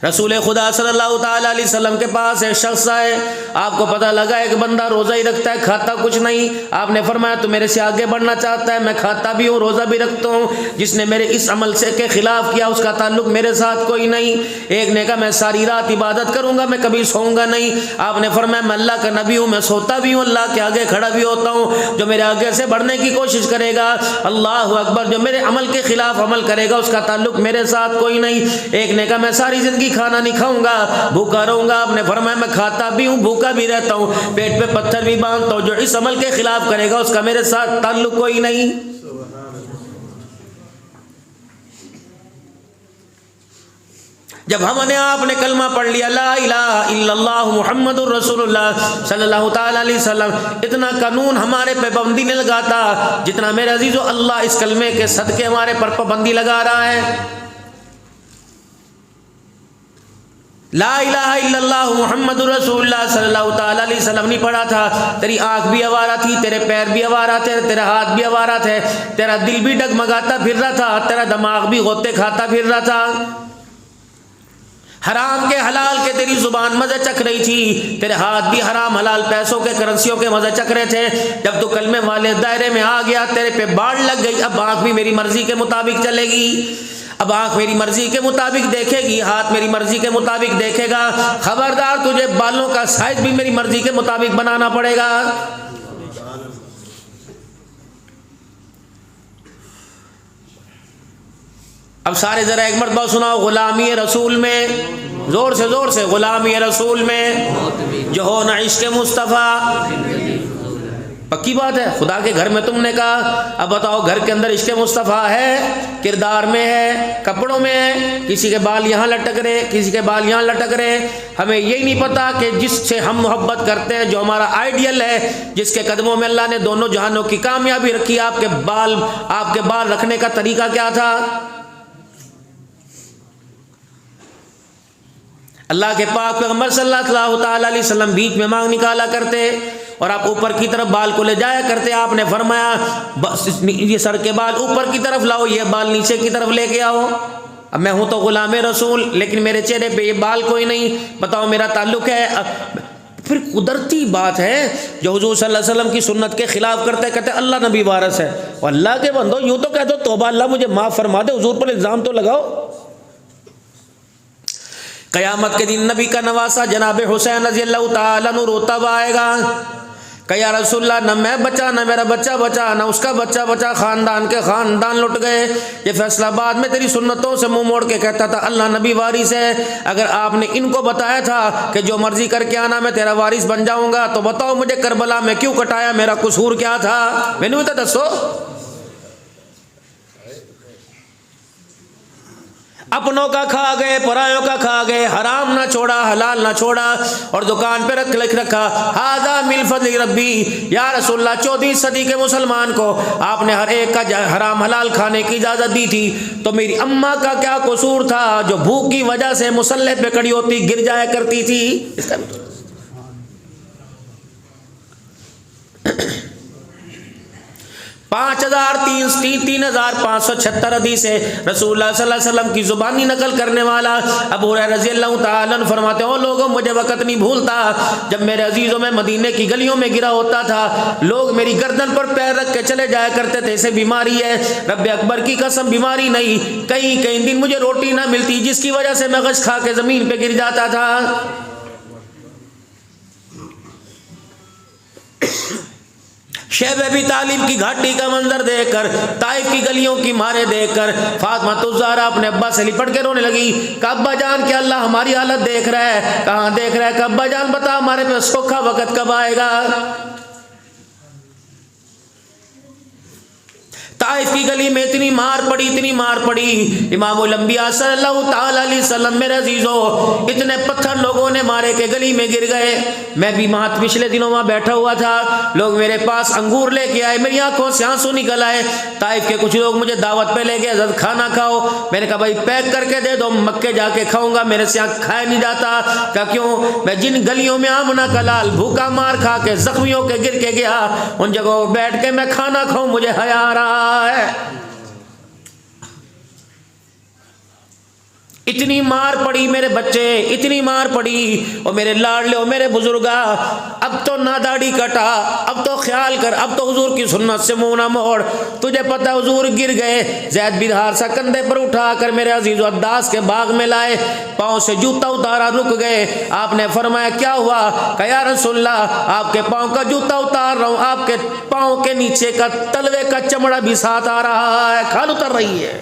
رسول خدا صلی اللہ تعالیٰ علیہ وسلم کے پاس ایک شخص آئے، آپ کو پتہ لگا ایک بندہ روزہ ہی رکھتا ہے، کھاتا کچھ نہیں۔ آپ نے فرمایا تو میرے سے آگے بڑھنا چاہتا ہے، میں کھاتا بھی ہوں روزہ بھی رکھتا ہوں، جس نے میرے اس عمل سے کے خلاف کیا اس کا تعلق میرے ساتھ کوئی نہیں۔ ایک نے کہا میں ساری رات عبادت کروں گا، میں کبھی سوؤں گا نہیں۔ آپ نے فرمایا میں اللہ کا نبی ہوں، میں سوتا بھی ہوں، اللہ کے آگے کھڑا بھی ہوتا ہوں، جو میرے آگے سے بڑھنے کی کوشش کرے گا اللہ اکبر، جو میرے عمل کے خلاف عمل کرے گا اس کا تعلق میرے ساتھ کوئی نہیں۔ ایک نے کہا میں ساری زندگی کھانا نہیں کھاؤں گا، بھوکا رہوں گا۔ آپ نے فرمایا میں کھاتا بھی ہوں، بھوکا بھی رہتا ہوں، پیٹ پہ پتھر بھی باندھتا ہوں، جو اس عمل کے خلاف کرے گا اس کا میرے ساتھ تعلق کوئی نہیں۔ جب ہم نے آپ نے کلمہ پڑھ لیا لا الہ الا اللہ محمد الرسول اللہ صلی اللہ تعالی علیہ وسلم، اتنا قانون ہمارے پہ پابندی نہیں لگاتا جتنا میرے عزیزو اللہ اس کلمے کے صدقے ہمارے پر پابندی لگا رہا ہے۔ لا الہ الا اللہ محمد رسول اللہ صلی اللہ تعالی علیہ وسلم نہیں پڑھا تھا، تیری آنکھ بھی آوارہ تھی، تیرے پیر بھی آوارہ تھے، تیرا ہاتھ بھی آوارہ تھے، تیرا دل بھی ڈگمگاتا پھر رہا تھا، تیرا دماغ بھی غوطے کھاتا پھر رہا تھا، حرام کے حلال کے تیری زبان مزے چکھ رہی تھی، تیرے ہاتھ بھی حرام حلال پیسوں کے کرنسیوں کے مزے چکھ رہے تھے۔ جب تو کلمے والے دائرے میں آ گیا تیرے پہ باڑ لگ گئی، اب آنکھ بھی میری مرضی کے مطابق چلے گی، اب آنکھ میری مرضی کے مطابق دیکھے گی، ہاتھ میری مرضی کے مطابق دیکھے گا، خبردار تجھے بالوں کا سائز بھی میری مرضی کے مطابق بنانا پڑے گا۔ اب سارے ذرا ایک مرتبہ سناؤ غلامی رسول میں، زور سے غلامی رسول میں جو ہو نہ عشق مصطفیٰ۔ پکی بات ہے، خدا کے گھر میں تم نے کہا، اب بتاؤ گھر کے اندر عشق مصطفیٰ ہے، کردار میں ہے، کپڑوں میں ہے، کسی کے بال یہاں لٹک رہے، کسی کے بال یہاں لٹک رہے، ہمیں یہی نہیں پتا کہ جس سے ہم محبت کرتے ہیں، جو ہمارا آئیڈیل ہے، جس کے قدموں میں اللہ نے دونوں جہانوں کی کامیابی رکھی، آپ کے بال رکھنے کا طریقہ کیا تھا؟ اللہ کے پاک پیغمبر صلی اللہ تعالی علیہ وسلم بیچ میں مانگ نکالا کرتے اور آپ اوپر کی طرف بال کو لے جایا کرتے۔ آپ نے فرمایا یہ سر کے بال اوپر کی طرف لاؤ، یہ بال نیچے کی طرف لے کے آؤ۔ اب میں ہوں تو غلام رسول، لیکن میرے چہرے پہ یہ بال کوئی نہیں، بتاؤ میرا تعلق ہے؟ پھر قدرتی بات ہے جو حضور صلی اللہ علیہ وسلم کی سنت کے خلاف کرتے کہتے اللہ نبی وارث ہے، اور اللہ کے بندو یوں تو کہہ دو توبہ اللہ مجھے معاف فرما دے، حضور پر الزام تو لگاؤ۔ قیامت کے دن نبی کا نواسا جناب حسین رضی اللہ تعالیٰ عنہ روتا ہوا آئے گا کہ یا رسول اللہ نہ میں بچا نہ میرا بچہ بچا نہ اس کا بچہ بچا، خاندان کے خاندان لٹ گئے۔ یہ فیصلہ بعد میں تیری سنتوں سے منہ موڑ کے کہتا تھا اللہ نبی وارث ہے، اگر آپ نے ان کو بتایا تھا کہ جو مرضی کر کے آنا میں تیرا وارث بن جاؤں گا تو بتاؤ مجھے کربلا میں کیوں کٹایا، میرا قصور کیا تھا؟ میں نے بتا دسو، اپنوں کا کھا گئے پرایوں کا کھا گئے، حرام نہ چھوڑا حلال نہ چھوڑا، اور دکان پہ لکھ رکھا ھذا من فضل ربی۔ یا رسول اللہ 14ویں صدی کے مسلمان کو آپ نے ہر ایک کا حرام حلال کھانے کی اجازت دی تھی، تو میری اماں کا کیا قصور تھا جو بھوک کی وجہ سے مصلی پہ کھڑی ہوتی گر جایا کرتی تھی؟ اس کا 3576 حدیثیں رسول اللہ صلی اللہ علیہ وسلم کی زبانی نقل کرنے والا ابو ہریرہ رضی اللہ تعالیٰ عنہ فرماتے ہیں لوگوں مجھے وقت نہیں بھولتا جب میرے عزیزوں میں مدینے کی گلیوں میں گرا ہوتا تھا، لوگ میری گردن پر پیر رکھ کے چلے جایا کرتے تھے، اسے بیماری ہے، رب اکبر کی قسم بیماری نہیں، کئی دن مجھے روٹی نہ ملتی جس کی وجہ سے میں غش کھا کے زمین پہ گر جاتا تھا۔ شیب ابی طالب کی گھاٹی کا منظر دیکھ کر، طائف کی گلیوں کی مارے دیکھ کر فاطمہ الزہرا اپنے ابا سے لپٹ کے رونے لگی کہ ابا جان کیا اللہ ہماری حالت دیکھ رہا ہے؟ کہاں دیکھ رہا ہے؟ کہ ابا جان بتا ہمارے پہ سوکھا وقت کب آئے گا؟ طائف کی گلی میں اتنی مار پڑی، امام الانبیاء صلی اللہ تعالی علیہ وسلم میرے عزیزو اتنے پتھر لوگوں نے مارے کہ گلی میں گر گئے۔ میں بھی پچھلے دنوں وہاں بیٹھا ہوا تھا، لوگ میرے پاس انگور لے کے آئے، میری آنکھوں سے آنسو نکل آئے۔ طائف کے کچھ لوگ مجھے دعوت پہ لے گئے، حضرت کھانا کھاؤ، میں نے کہا بھائی پیک کر کے دے دو، مکے جا کے کھاؤں گا، میرے سے کھایا نہیں جاتا۔ کہ کیوں؟ میں جن گلیوں میں آمنہ کا لال بھوکا مار کھا کے زخمیوں کے گر کے گیا، ان جگہوں بیٹھ کے میں کھانا کھاؤں مجھے حیا آ رہا ہے۔ اتنی مار پڑی میرے بچے، اتنی مار پڑی، اور میرے لاڈلے اور میرے بزرگا، اب تو نہ داڑھی کٹا، اب تو خیال کر، اب تو حضور کی سنت سے منہ نہ موڑ۔ تجھے پتہ حضور گر گئے، زید بن حارثہ کندھے پر اٹھا کر میرے عزیز و عداس کے باغ میں لائے، پاؤں سے جوتا اتارا، رک گئے۔ آپ نے فرمایا کیا ہوا؟ کہ یا رسول اللہ آپ کے پاؤں کا جوتا اتار رہا ہوں، آپ کے پاؤں کے نیچے کا تلوے کا چمڑا بھی ساتھ آ رہا ہے، کھال اتر رہی ہے۔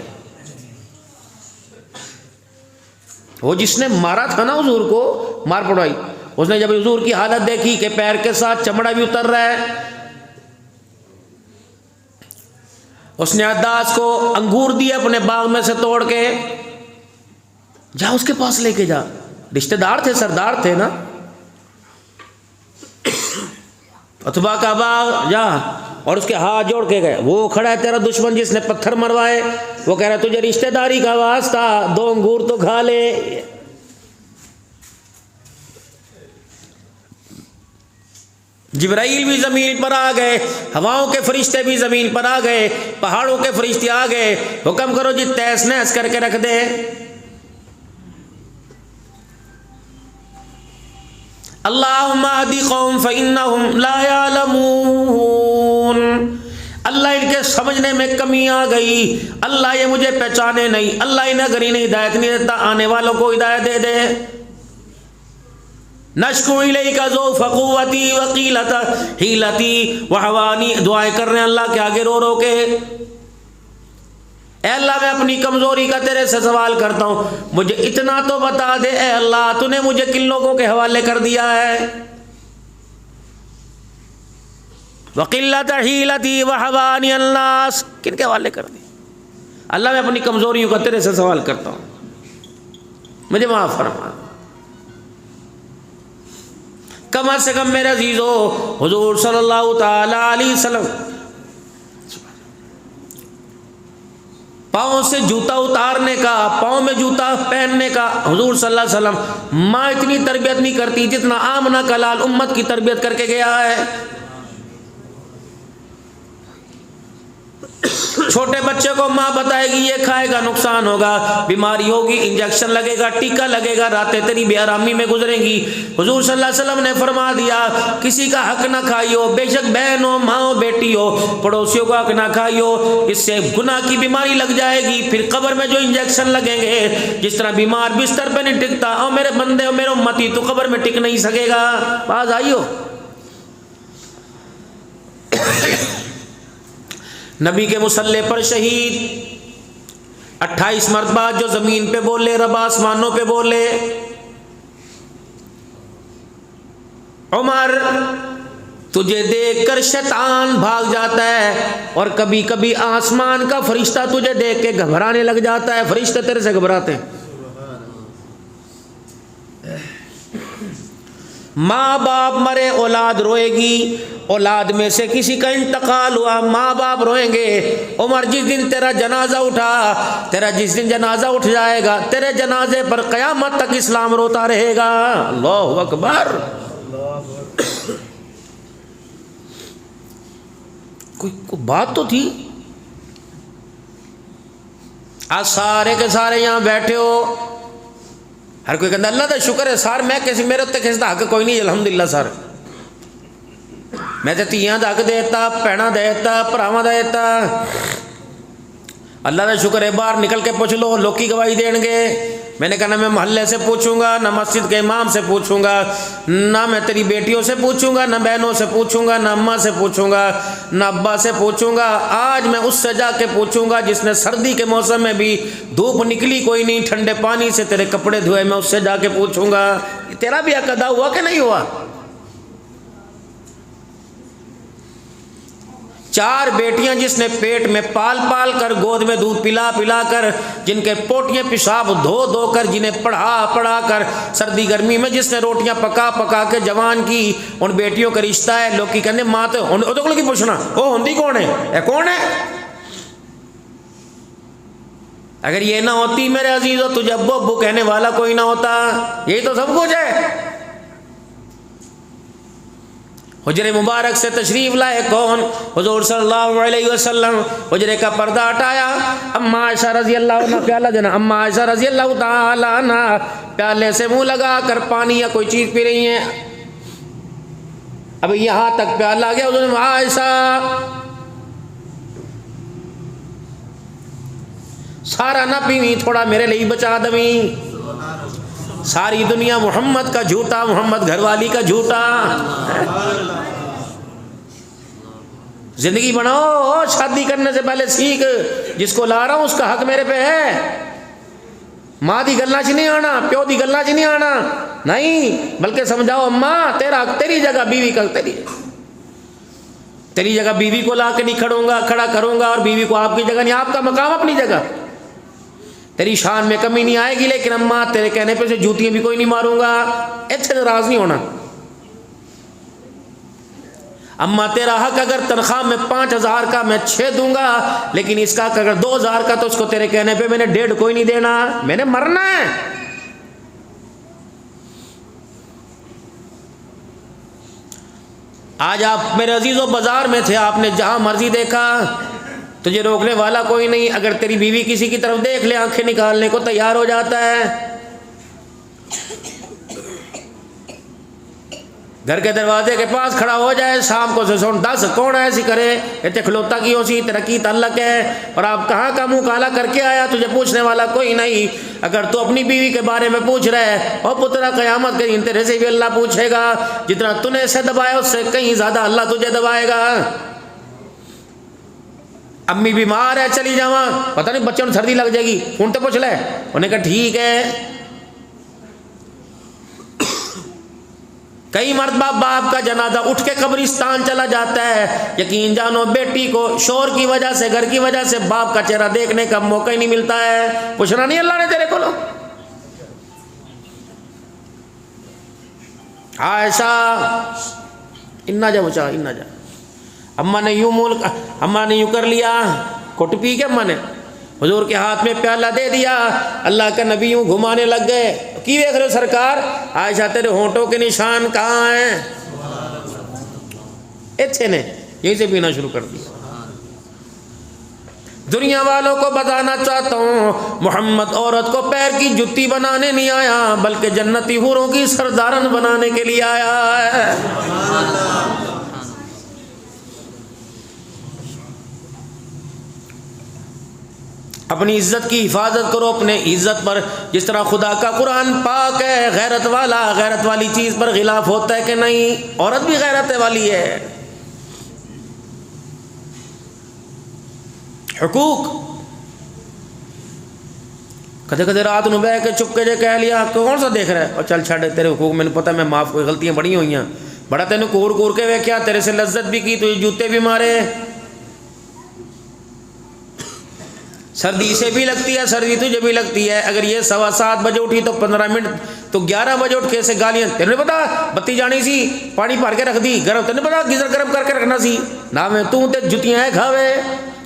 وہ جس نے مارا تھا نا حضور کو، مار پڑائی، اس نے جب حضور کی حالت دیکھی کہ پیر کے ساتھ چمڑا بھی اتر رہا ہے، اس نے عداس کو انگور دیے اپنے باغ میں سے توڑ کے، جا اس کے پاس لے کے جا، رشتہ دار تھے، سردار تھے نا، عتبہ کا باغ، جا، اور اس کے ہاتھ جوڑ کے گئے۔ وہ کھڑا ہے تیرا دشمن جس نے پتھر مروائے، وہ کہہ رہا ہے تجھے رشتہ داری کا واسطہ، 2 انگور تو کھا لے۔ جبرائیل بھی زمین پر آ گئے، ہواؤں کے فرشتے بھی زمین پر آ گئے، پہاڑوں کے فرشتے آ گئے، حکم کرو جی تیس نیس کر کے رکھ دے۔ اللہم اہدی قوم فإنہم لا یعلمون، اللہ ان کے سمجھنے میں کمی آ گئی، اللہ یہ مجھے پہچانے نہیں، اللہ انہیں اگر انہیں ہدایت نہیں دیتا، آنے والوں کو ہدایت دے دے۔ نشکو الیک ضعف قوتی وقیلۃ حیلتی وحوانی، دعائیں کر رہے ہیں اللہ کے آگے رو رو کے، اے اللہ میں اپنی کمزوری کا تیرے سے سوال کرتا ہوں، مجھے اتنا تو بتا دے اے اللہ تو نے مجھے کن لوگوں کے حوالے کر دیا ہے۔ وقلۃ حیلتی وحوانی الناس، کن کے حوالے کر دی؟ اللہ میں اپنی کمزوریوں کا تیرے سے سوال کرتا ہوں، مجھے معاف فرما۔ کم سے کم میرے عزیزو، حضور صلی اللہ تعالی علیہ وسلم پاؤں سے جوتا اتارنے کا، پاؤں میں جوتا پہننے کا، حضور صلی اللہ علیہ وسلم ماں اتنی تربیت نہیں کرتی جتنا آمنہ کا لال امت کی تربیت کر کے گیا ہے۔ چھوٹے بچے کو ماں بتائے گی یہ کھائے گا نقصان ہوگا، بیماری ہوگی، انجیکشن لگے گا، ٹیکا لگے گا، راتیں تیری بے آرامی میں گزریں گی۔ حضور صلی اللہ علیہ وسلم نے فرما دیا کسی کا حق نہ کھائیو، بے شک بہن ہو، ماں ہو، بیٹی ہو، پڑوسیوں کو حق نہ کھائیو، اس سے گناہ کی بیماری لگ جائے گی۔ پھر قبر میں جو انجیکشن لگیں گے، جس طرح بیمار بستر پہ نہیں ٹکتا، او میرے بندے ہو، میرے امتی، تو قبر میں ٹک نہیں سکے گا۔ باز آئیو، نبی کے مصلی پر شہید 28 مرتبہ جو زمین پہ بولے، رب آسمانوں پہ بولے۔ عمر تجھے دیکھ کر شیطان بھاگ جاتا ہے، اور کبھی کبھی آسمان کا فرشتہ تجھے دیکھ کے گھبرانے لگ جاتا ہے، فرشتے تیرے سے گھبراتے ہیں۔ ماں باپ مرے اولاد روئے گی، اولاد میں سے کسی کا انتقال ہوا ماں باپ روئیں گے۔ عمر جس دن تیرا جنازہ اٹھا، تیرا جس دن جنازہ اٹھ جائے گا، تیرے جنازے پر قیامت تک اسلام روتا رہے گا۔ اللہ اکبر۔ کوئی بات تو تھی۔ آج سارے کے سارے یہاں بیٹھے ہو، ہر کوئی کہتا اللہ کا شکر ہے سار، میں کسی میرے اتنے کسی کا حق کوئی نہیں، الحمدللہ سر، میں تے تیاں دا حق دیتا، بھیناں دیتا، بھراواں دیتا، اللہ کا شکر ہے۔ باہر نکل کے پوچھ لو، لوکی گواہی دیں گے۔ میں نے کہا نہ میں محلے سے پوچھوں گا، نہ مسجد کے امام سے پوچھوں گا، نہ میں تیری بیٹیوں سے پوچھوں گا، نہ بہنوں سے پوچھوں گا، نہ اماں سے پوچھوں گا، نہ ابا سے پوچھوں گا۔ آج میں اس سے جا کے پوچھوں گا جس نے سردی کے موسم میں بھی دھوپ نکلی کوئی نہیں، ٹھنڈے پانی سے تیرے کپڑے دھوئے، میں اس سے جا کے پوچھوں گا تیرا بھی حق ادا ہوا کہ نہیں ہوا۔ 4 بیٹیاں جس نے پیٹ میں پال پال کر، گود میں دودھ پلا پلا کر، جن کے پوٹیاں پیشاب دھو دھو کر، جنہیں پڑھا پڑھا کر، سردی گرمی میں جس نے روٹیاں پکا پکا کے جوان کی، ان بیٹیوں کا رشتہ ہے۔ لوگ کی کہنے ماں تو کی پوچھنا وہ ہوندی کون ہے، اے کون ہے؟ اگر یہ نہ ہوتی میرے عزیزو، تجھے ابو ابو کہنے والا کوئی نہ ہوتا، یہی تو سب کچھ ہے۔ حجرے مبارک سے تشریف لائے کون؟ حضور صلی اللہ علیہ وسلم. حجرے کا پردہ ہٹایا. اما عائشہ رضی اللہ عنہ پیالہ دینا. اما عائشہ رضی اللہ تعالی عنہ پیالے سے منہ لگا کر پانی یا کوئی چیز پی رہی ہیں. اب یہاں تک پیالہ آ گیا. حضور نے عائشہ سارا نہ پیویں، تھوڑا میرے لیے بچا دویں. ساری دنیا محمد کا جھوٹا، محمد گھر والی کا جھوٹا. زندگی بناؤ، شادی کرنے سے پہلے سیکھ، جس کو لا رہا ہوں اس کا حق میرے پہ ہے. ماں دی گلہ چ نہیں آنا، پیو دی گلہ چ نہیں آنا، نہیں، بلکہ سمجھاؤ اماں تیرا تیری جگہ بیوی کا تیری جگہ بیوی کو لا کے نہیں کھڑا کروں گا، اور بیوی کو آپ کی جگہ نہیں، آپ کا مقام اپنی جگہ. تیری شان میں کمی نہیں آئے گی، لیکن اماں تیرے کہنے پہ سے جوتیاں بھی کوئی نہیں ماروں گا. اچھے ناراض نہیں ہونا. اماں تیرا حق اگر تنخواہ میں 5,000 کا میں 6 دوں گا، لیکن اس کا حق اگر 2,000 کا تو اس کو تیرے کہنے پہ میں نے 1.5 کوئی نہیں دینا، میں نے مرنا ہے. آج آپ میرے عزیزوں بازار میں تھے، آپ نے جہاں مرضی دیکھا، تجھے روکنے والا کوئی نہیں. اگر تیری بیوی کسی کی طرف دیکھ لے آنکھیں نکالنے کو تیار ہو جاتا ہے. گھر کے دروازے کے پاس کھڑا ہو جائے، شام کو سے سن 10 کون ایسی کرے اتنے کھلوتا کی ہو سی ترقی تعلق ہے، اور آپ کہاں کا منہ کالا کر کے آیا، تجھے پوچھنے والا کوئی نہیں. اگر تو اپنی بیوی کے بارے میں پوچھ رہے اور پترا قیامت کے دن تیرے سے بھی اللہ پوچھے گا. جتنا تو نے اسے دبایا اس سے کہیں زیادہ اللہ تجھے دبائے گا. امی بیمار ہے چلی جاواں، پتہ نہیں بچوں نے سردی لگ جائے گی، فون تو پوچھ لے. انہوں نے کہا ٹھیک ہے. کئی مرتبہ باپ کا جنازہ اٹھ کے قبرستان چلا جاتا ہے، یقین جانو بیٹی کو شور کی وجہ سے، گھر کی وجہ سے باپ کا چہرہ دیکھنے کا موقع ہی نہیں ملتا ہے. پوچھنا نہیں اللہ نے تیرے کو. عائشہ انا جا بچا انا جا. اماں نے یوں کر لیا، کٹ پی کے اماں نے حضور کے ہاتھ میں پیالہ دے دیا. اللہ کا نبی یوں گھمانے لگ گئے. کی دیکھ رہے ہو سرکار؟ عائشہ تیرے ہونٹوں کے نشان کہاں ہیں؟ اچھے نے یہیں سے پینا شروع کر دیا. دنیا والوں کو بتانا چاہتا ہوں، محمد عورت کو پیر کی جتی بنانے نہیں آیا، بلکہ جنتی حوروں کی سردارن بنانے کے لیے آیا ہے. اپنی عزت کی حفاظت کرو، اپنے عزت پر، جس طرح خدا کا قرآن پاک ہے. غیرت والی چیز پر خلاف ہوتا ہے کہ نہیں؟ عورت بھی غیرت والی ہے. حقوق کدے کدے رات نو بہ کے چپ کے جے کہہ لیا کون سا دیکھ رہا ہے، اور چل چھڑ تیرے حقوق میں نے پتہ، میں معاف، کوئی غلطیاں بڑی ہوئی ہیں، بڑا تینوں کور کے ویکھیا، تیرے سے لذت بھی کی، تجھے جوتے بھی مارے. سردی سے بھی لگتی ہے، سردی تجھے بھی لگتی ہے. اگر یہ 7:15 بجے اٹھی تو 15 منٹ تو 11 بجے اٹھ کے سے گالیاں. تیرے پتا بتی جانی سی، پانی بھر کے رکھ دی گرم، تیرے پتا گیزر گرم کر کے رکھنا سی نہ میں تو تے جتیاں ہیں کھاوے.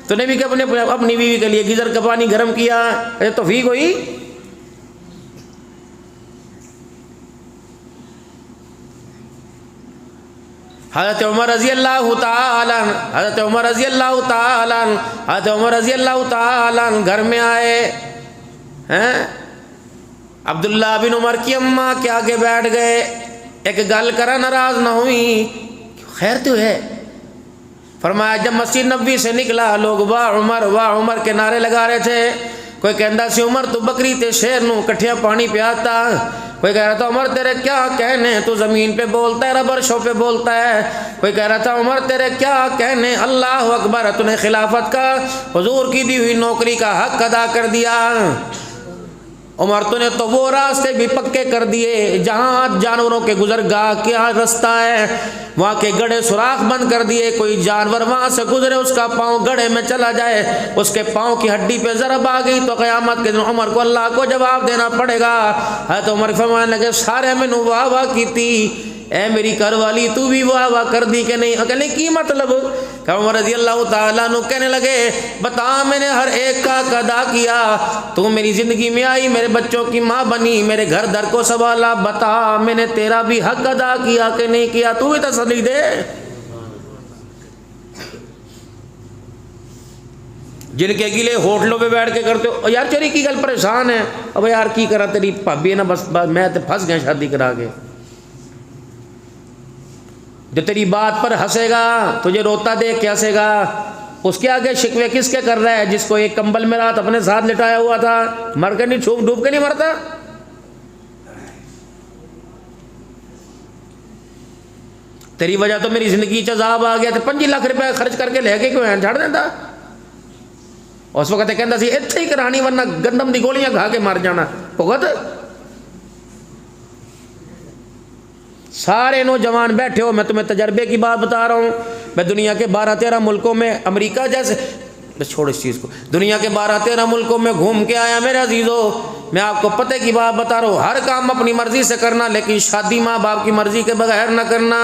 تو نے بھی کہ اپنی بیوی کے لیے گیزر کا پانی گرم کیا، توفیق ہوئی. حضرت عمر رضی اللہ تعالیٰ گھر میں آئے ہیں. عبداللہ بن عمر کی اماں کے آگے بیٹھ گئے. ایک گل کرا ناراض نہ ہوئی، خیر تو ہے. فرمایا جب مسجد نبوی سے نکلا لوگ واہ عمر کے نعرے لگا رہے تھے. کوئی کہندا سی عمر تو بکری تے شیر نو کٹھیا پانی پیاتا، کوئی کہہ رہا تھا عمر تیرے کیا کہنے تو زمین پہ بولتا ہے، ربر شو پہ بولتا ہے. کوئی کہہ رہا تھا عمر تیرے کیا کہنے، اللہ اکبر، تو نے خلافت کا، حضور کی دی ہوئی نوکری کا حق ادا کر دیا. عمر تو نے تو وہ راستے بھی پکے کر دیے جہاں جانوروں کے گزرگاہ کیا رستہ ہے، وہاں کے گڑھے سوراخ بند کر دیے. کوئی جانور وہاں سے گزرے اس کا پاؤں گڑھے میں چلا جائے، اس کے پاؤں کی ہڈی پہ ضرب آ گئی تو قیامت کے دن عمر کو اللہ کو جواب دینا پڑے گا. حضرت عمر فرمانے لگے سارے میں نو واہ واہ کی تھی، اے میری گھر والی تو بھی واہ واہ کر دی کہ نہیں؟ اکلے کی مطلب کہ عمر رضی اللہ تعالیٰ عنہ کہنے لگے بتا میں نے ہر ایک کا حق ادا کیا، تو میری زندگی میں آئی، میرے بچوں کی ماں بنی، میرے گھر در کو سنبھالا، بتا میں نے تیرا بھی حق ادا کیا کہ نہیں کیا، تو بھی تسلی دے۔ جن کے گلے ہوٹلوں پہ بیٹھ کے کرتے ہو یار چوری کی گل پریشان ہے، اب یار کی کرا تیری بھابی ہے نا، بس میں تو پھنس گیا شادی کرا کے۔ جو تیری بات پر ہنسے گا، تجھے روتا دیکھ کے ہنسے گا، اس کے آگے شکوے کس کے کر رہا ہے؟ جس کو ایک کمبل میں رات اپنے ساتھ لٹایا ہوا تھا، مر کے نہیں ڈوب کے نہیں مرتا۔ تیری وجہ تو میری زندگی عذاب آ گیا، تو 5 لاکھ روپے خرچ کر کے لے کے کیوں چھڑ دیتا؟ اس وقت کہندا سی ایتھے ہی کرانی ورنہ گندم دی گولیاں کھا کے مر جانا۔ بھگت سارے نوجوان بیٹھے ہو، میں تمہیں تجربے کی بات بتا رہا ہوں، میں دنیا کے 12-13 ملکوں میں، امریکہ جیسے، بس چھوڑ اس چیز کو، دنیا کے 12-13 ملکوں میں گھوم کے آیا میرے عزیزو۔ میں آپ کو پتہ کی بات بتا رہا ہوں، ہر کام اپنی مرضی سے کرنا، لیکن شادی ماں باپ کی مرضی کے بغیر نہ کرنا۔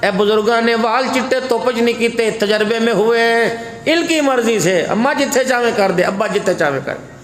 اے بزرگاں نے وال چٹے توپج نہیں کیتے، تجربے میں ہوئے ہیں، ان کی مرضی سے، اماں جتھے چاہے کر دے، ابا جتھے چاہے کر دے۔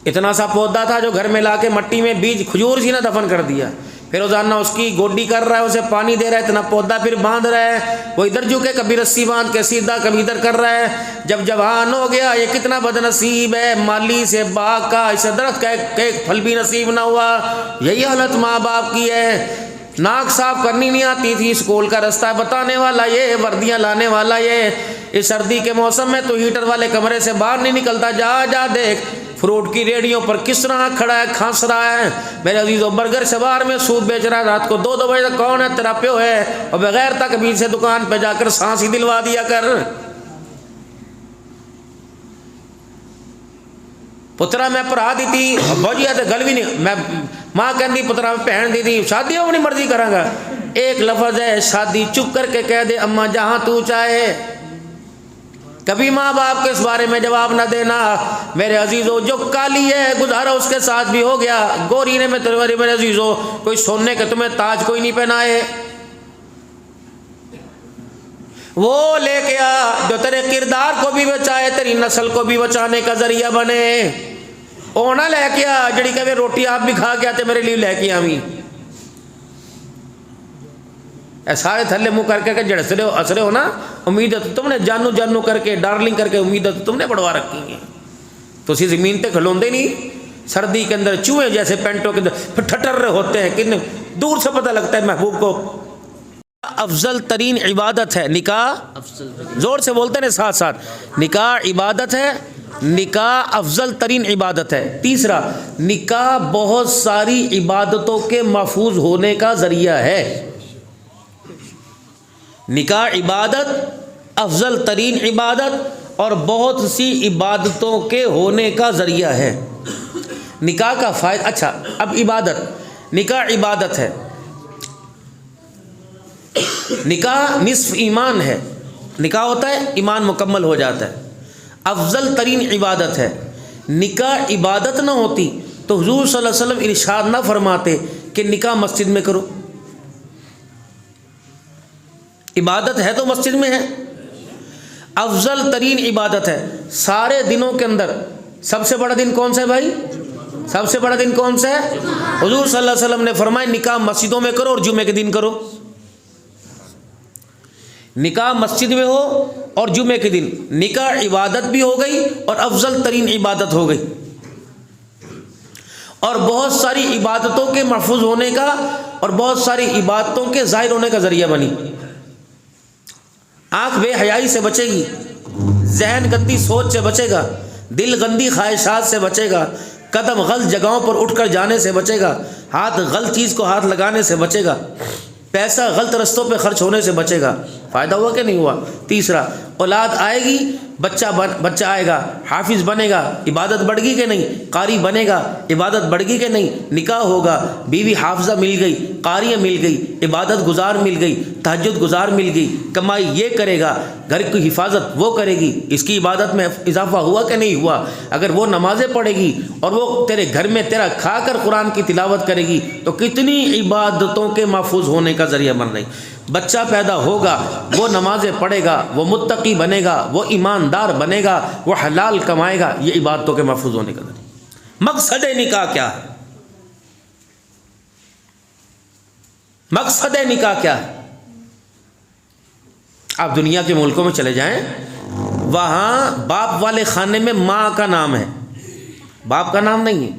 اتنا سا پودا تھا جو گھر میں لا کے مٹی میں بیج کھجور سی نہ دفن کر دیا، پھر روزانہ اس کی گوڈی کر رہا ہے، اسے پانی دے رہا ہے، اتنا پودا پھر باندھ رہا ہے، وہ ادھر جھکے کبھی رسی باندھ کے سیدھا کبھی ادھر کر رہا ہے۔ جب جوان ہو گیا، یہ کتنا بد نصیب ہے، مالی سے باغ کا اسے درخت کا ایک پھل بھی نصیب نہ ہوا۔ یہی حالت ماں باپ کی ہے۔ ناک صاف کرنی نہیں آتی تھی، اسکول کا رستہ بتانے والا یہ، وردیاں لانے والا یہ، اس سردی کے موسم میں تو ہیٹر والے کمرے سے باہر نہیں نکلتا، جا جا دیکھ فروٹ کی ریڑھیوں پر کس طرح کھڑا ہے، کھانس رہا ہے۔ میرے عزیزو برگر سے باہر میں سوپ بیچ رہا ہے، رات کو 2 بجے تک، کون ہے تیرا پیو ہے، اور بغیر تکبیر سے دکان پہ جا کر سانس ہی دلوا دیا کر۔ پترا میں پڑھا دی تھی بوجی تے گل بھی نہیں، میں ماں کہندی پترا میں پہن دی تھی، شادی اپنی مرضی کراں گا، ایک لفظ ہے شادی چپ کر کے کہہ دے اماں جہاں تو چاہے۔ کبھی ماں باپ کے اس بارے میں جواب نہ دینا میرے عزیزو۔ جو کالی ہے گزارا اس کے ساتھ بھی ہو گیا، گوری نے میں تمہارے میرے عزیزو کوئی سونے کے تمہیں تاج کوئی نہیں پہنائے، وہ لے کے آ جو تیرے کردار کو بھی بچائے، تیری نسل کو بھی بچانے کا ذریعہ بنے۔ او نہ لے کے آ جڑی کہ روٹی آپ بھی کھا کے آتے میرے لیے لے کے آویں، اے سارے تھلے منہ کر کے جڑسرے ہو اسرے ہو نا، امید ہے تم نے جانو جانو کر کے ڈارلنگ کر کے امید ہے تم نے بڑھوا رکھی ہے، تو اسی زمین پہ کھلوندے نہیں۔ سردی کے اندر چوہے جیسے پینٹوں کے اندر ٹھٹر رہے ہوتے ہیں، کتنے دور سے پتہ لگتا ہے محبوب کو۔ افضل ترین عبادت ہے نکاح، زور سے بولتے ہیں ساتھ ساتھ، نکاح عبادت ہے، نکاح افضل ترین عبادت ہے۔ تیسرا، نکاح بہت ساری عبادتوں کے محفوظ ہونے کا ذریعہ ہے۔ نکاح عبادت، افضل ترین عبادت اور بہت سی عبادتوں کے ہونے کا ذریعہ ہے۔ نکاح کا فائدہ، اچھا اب عبادت، نکاح عبادت ہے، نکاح نصف ایمان ہے، نکاح ہوتا ہے ایمان مکمل ہو جاتا ہے، افضل ترین عبادت ہے۔ نکاح عبادت نہ ہوتی تو حضور صلی اللہ علیہ وسلم ارشاد نہ فرماتے کہ نکاح مسجد میں کرو۔ عبادت ہے تو مسجد میں ہے، افضل ترین عبادت ہے۔ سارے دنوں کے اندر سب سے بڑا دن کون سا ہے بھائی؟ سب سے بڑا دن کون سا ہے؟ حضور صلی اللہ علیہ وسلم نے فرمایا نکاح مسجدوں میں کرو اور جمعے کے دن کرو۔ نکاح مسجد میں ہو اور جمعے کے دن، نکاح عبادت بھی ہو گئی اور افضل ترین عبادت ہو گئی، اور بہت ساری عبادتوں کے محفوظ ہونے کا اور بہت ساری عبادتوں کے ظاہر ہونے کا ذریعہ بنی۔ آنکھ بے حیائی سے بچے گی، ذہن گندی سوچ سے بچے گا، دل گندی خواہشات سے بچے گا، قدم غلط جگہوں پر اٹھ کر جانے سے بچے گا، ہاتھ غلط چیز کو ہاتھ لگانے سے بچے گا، پیسہ غلط رستوں پہ خرچ ہونے سے بچے گا۔ فائدہ ہوا کہ نہیں ہوا؟ تیسرا، اولاد آئے گی، بچہ آئے گا، حافظ بنے گا، عبادت بڑھ گئی کہ نہیں؟ قاری بنے گا، عبادت بڑھ گئی کہ نہیں؟ نکاح ہوگا، بیوی حافظہ مل گئی، قاریہ مل گئی، عبادت گزار مل گئی، تہجد گزار مل گئی، کمائی یہ کرے گا، گھر کی حفاظت وہ کرے گی، اس کی عبادت میں اضافہ ہوا کہ نہیں ہوا؟ اگر وہ نمازیں پڑھے گی اور وہ تیرے گھر میں تیرا کھا کر قرآن کی تلاوت کرے گی تو کتنی عبادتوں کے محفوظ ہونے کا ذریعہ بن رہی۔ بچہ پیدا ہوگا، وہ نمازیں پڑھے گا، وہ متقی بنے گا، وہ ایماندار بنے گا، وہ حلال کمائے گا، یہ عبادتوں کے محفوظ ہونے کا ذریعہ۔ مقصد نکاح کیا ہے؟ مقصد نکاح کیا ہے؟ آپ دنیا کے ملکوں میں چلے جائیں، وہاں باپ والے خانے میں ماں کا نام ہے، باپ کا نام نہیں ہے۔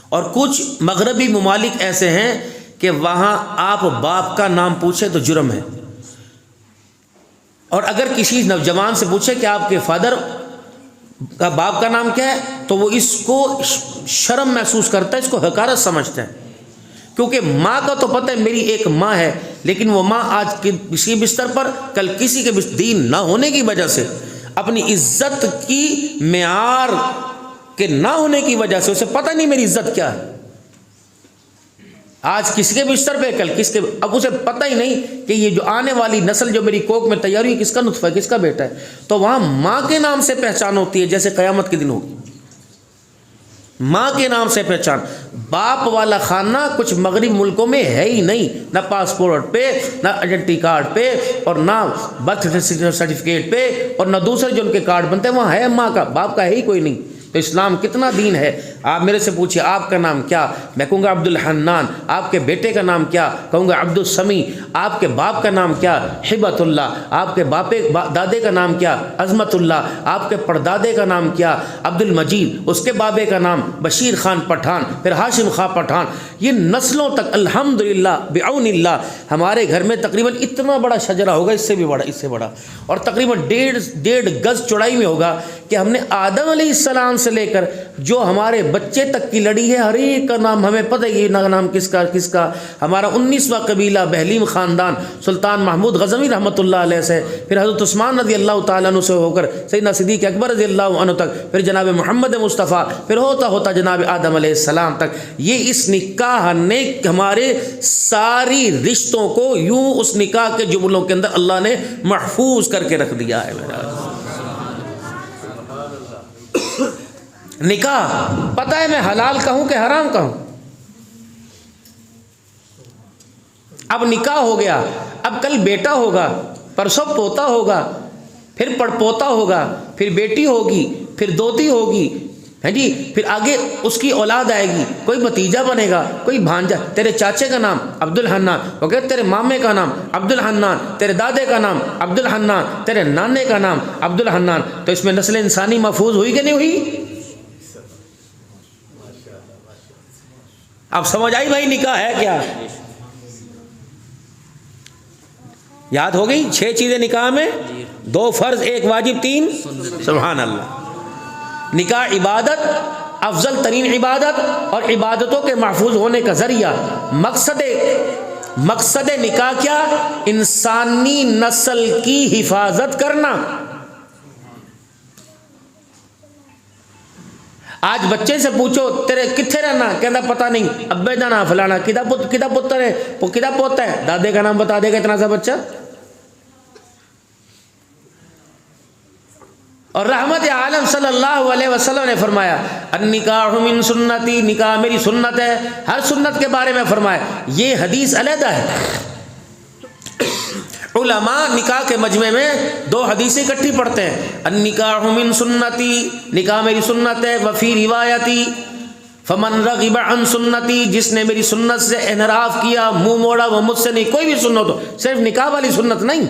اور کچھ مغربی ممالک ایسے ہیں کہ وہاں آپ باپ کا نام پوچھیں تو جرم ہے، اور اگر کسی نوجوان سے پوچھے کہ آپ کے فادر کا باپ کا نام کیا ہے تو وہ اس کو شرم محسوس کرتا ہے، اس کو حقارت سمجھتا ہے، کیونکہ ماں کا تو پتہ ہے میری ایک ماں ہے، لیکن وہ ماں آج کسی بستر پر، کل کسی کے دین نہ ہونے کی وجہ سے، اپنی عزت کی معیار کے نہ ہونے کی وجہ سے اسے پتہ نہیں میری عزت کیا ہے، آج کس کے بستر پہ، کل کس کے، اب اسے پتہ ہی نہیں کہ یہ جو آنے والی نسل جو میری کوکھ میں تیار ہوئی کس کا نطفہ ہے، کس کا بیٹا ہے۔ تو وہاں ماں کے نام سے پہچان ہوتی ہے جیسے قیامت کے دن ہوگی، ماں کے نام سے پہچان۔ باپ والا خانہ کچھ مغرب ملکوں میں ہے ہی نہیں، نہ پاسپورٹ پہ، نہ آئیڈینٹی کارڈ پہ، اور نہ برتھ سرٹیفکیٹ پہ، اور نہ دوسرے جو ان کے کارڈ بنتے ہیں وہاں ہے ماں کا، باپ کا ہے ہی کوئی نہیں۔ تو اسلام کتنا دین ہے۔ آپ میرے سے پوچھیں آپ کا نام کیا، میں کہوں گا عبد الحنان۔ آپ کے بیٹے کا نام کیا، کہوں گا عبد السمیع۔ آپ کے باپ کا نام کیا، ہبت اللہ۔ آپ کے دادے کا نام کیا، عظمت اللہ۔ آپ کے پردادے کا نام کیا، عبد المجید۔ اس کے بابے کا نام بشیر خان پٹھان، پھر ہاشم خان پٹھان۔ یہ نسلوں تک الحمدللہ بعون اللہ ہمارے گھر میں تقریباً اتنا بڑا شجرہ ہوگا، اس سے بھی بڑا، اس سے بڑا، اور تقریباً ڈیڑھ گز چوڑائی میں ہوگا، کہ ہم نے آدم علیہ السلام سے لے کر جو ہمارے بچے تک کی لڑی ہے، ہر ایک کا نام ہمیں پتہ ہے، یہ نام کس کا کس کا۔ ہمارا 19واں قبیلہ بہلیم خاندان سلطان محمود غزنوی رحمۃ اللہ علیہ سے، پھر حضرت عثمان رضی اللہ تعالیٰ عنہ سے ہو کر سیدنا صدیق اکبر رضی اللہ عنہ تک، پھر جناب محمد مصطفیٰ، پھر ہوتا ہوتا جناب آدم علیہ السلام تک۔ یہ اس نکاح نے ہمارے ساری رشتوں کو یوں اس نکاح کے جملوں کے اندر اللہ نے محفوظ کر کے رکھ دیا ہے۔ نکاح پتہ ہے میں حلال کہوں کہ حرام کہوں؟ اب نکاح ہو گیا، اب کل بیٹا ہوگا، پرسوں پوتا ہوگا، پھر پڑپوتا ہوگا، پھر بیٹی ہوگی، پھر دوتی ہوگی، ہے جی، پھر آگے اس کی اولاد آئے گی، کوئی بھتیجا بنے گا، کوئی بھانجا۔ تیرے چاچے کا نام عبد الحنان، وہ کہتے تیرے مامے کا نام عبد الحنان، تیرے دادے کا نام عبد الحنان، تیرے نانے کا نام عبد الحنان۔ تو اس میں نسل انسانی محفوظ ہوئی کہ نہیں ہوئی؟ اب سمجھ آئی بھائی نکاح ہے کیا؟ یاد ہو گئی 6 چیزیں نکاح میں، 2 فرض 1 واجب 3 سبحان اللہ۔ نکاح عبادت، افضل ترین عبادت، اور عبادتوں کے محفوظ ہونے کا ذریعہ۔ مقصد نکاح کیا؟ انسانی نسل کی حفاظت کرنا۔ آج بچے سے پوچھو تیرے کتنے رہنا، کہنا پتہ نہیں، ابے دا نام فلانا، کدا پتر ہے، کدا پوتا ہے، دادے کا نام بتا دے گا اتنا سا بچہ۔ اور رحمت عالم صلی اللہ علیہ وسلم نے فرمایا النکاح من سنتی، نکاح میری سنت ہے۔ ہر سنت کے بارے میں فرمایا، یہ حدیث علیحدہ ہے۔ علماء نکاح کے مجمع میں 2 حدیثیں اکٹھی پڑھتے ہیں، النکاح من سنتی، نکاح میری سنت ہے، وفی روایتی فمن رغب عن سنتی، جس نے میری سنت سے انحراف کیا، منہ موڑا، وہ مجھ سے نہیں۔ کوئی بھی سنت ہو، صرف نکاح والی سنت نہیں۔